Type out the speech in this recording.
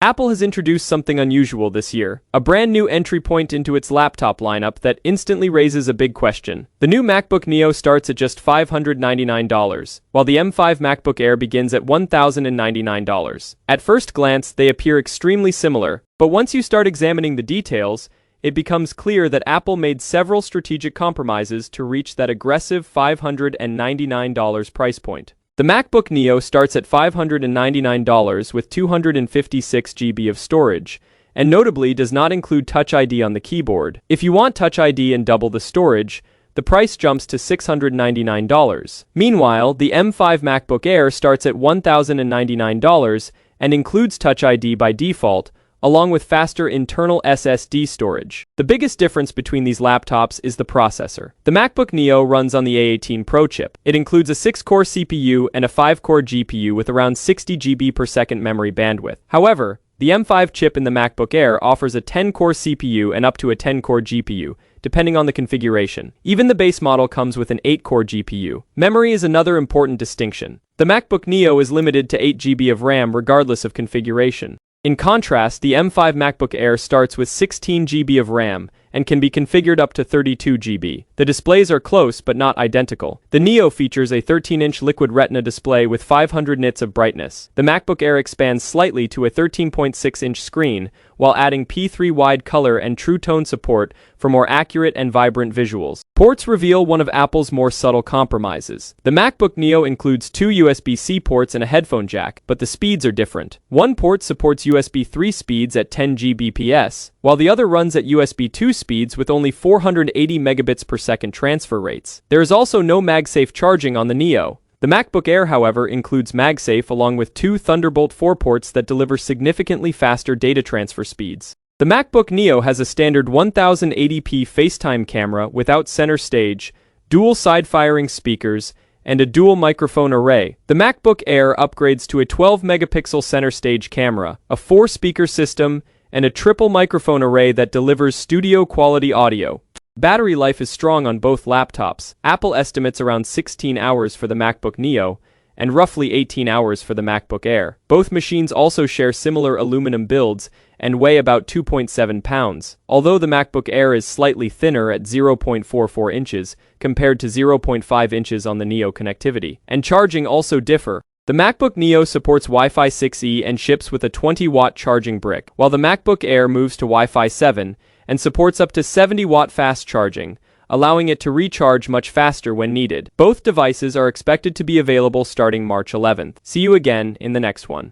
Apple has introduced something unusual this year, a brand new entry point into its laptop lineup that instantly raises a big question. The new MacBook Neo starts at just $599, while the M5 MacBook Air begins at $1,099. At first glance, they appear extremely similar, but once you start examining the details, it becomes clear that Apple made several strategic compromises to reach that aggressive $599 price point. The MacBook Neo starts at $599 with 256 GB of storage, and notably does not include Touch ID on the keyboard. If you want Touch ID and double the storage, the price jumps to $699. Meanwhile, the M5 MacBook Air starts at $1,099 and includes Touch ID by default, along with faster internal SSD storage. The biggest difference between these laptops is the processor. The MacBook Neo runs on the A18 Pro chip. It includes a 6-core CPU and a 5-core GPU with around 60 GB per second memory bandwidth. However, the M5 chip in the MacBook Air offers a 10-core CPU and up to a 10-core GPU, depending on the configuration. Even the base model comes with an 8-core GPU. Memory is another important distinction. The MacBook Neo is limited to 8 GB of RAM regardless of configuration. In contrast, the M5 MacBook Air starts with 16 GB of RAM and can be configured up to 32 GB. The displays are close but not identical. The Neo features a 13-inch Liquid Retina display with 500 nits of brightness. The MacBook Air expands slightly to a 13.6-inch screen, while adding P3 wide color and True Tone support for more accurate and vibrant visuals. Ports reveal one of Apple's more subtle compromises. The MacBook Neo includes 2 USB-C ports and a headphone jack, but the speeds are different. One port supports USB 3 speeds at 10 Gbps, while the other runs at USB 2 speeds with only 480 megabits per second transfer rates. There is also no MagSafe charging on the Neo. The MacBook Air, however, includes MagSafe along with 2 Thunderbolt 4 ports that deliver significantly faster data transfer speeds. The MacBook Neo has a standard 1080p FaceTime camera without center stage, dual side-firing speakers, and a dual microphone array. The MacBook Air upgrades to a 12-megapixel center stage camera, a 4-speaker system, and a triple microphone array that delivers studio-quality audio. Battery life is strong on both laptops. Apple estimates around 16 hours for the MacBook Neo, and roughly 18 hours for the MacBook Air. Both machines also share similar aluminum builds and weigh about 2.7 pounds, although the MacBook Air is slightly thinner at 0.44 inches compared to 0.5 inches on the Neo connectivity. And charging also differ. The MacBook Neo supports Wi-Fi 6E and ships with a 20-watt charging brick, while the MacBook Air moves to Wi-Fi 7 and supports up to 70-watt fast charging, allowing it to recharge much faster when needed. Both devices are expected to be available starting March 11th. See you again in the next one.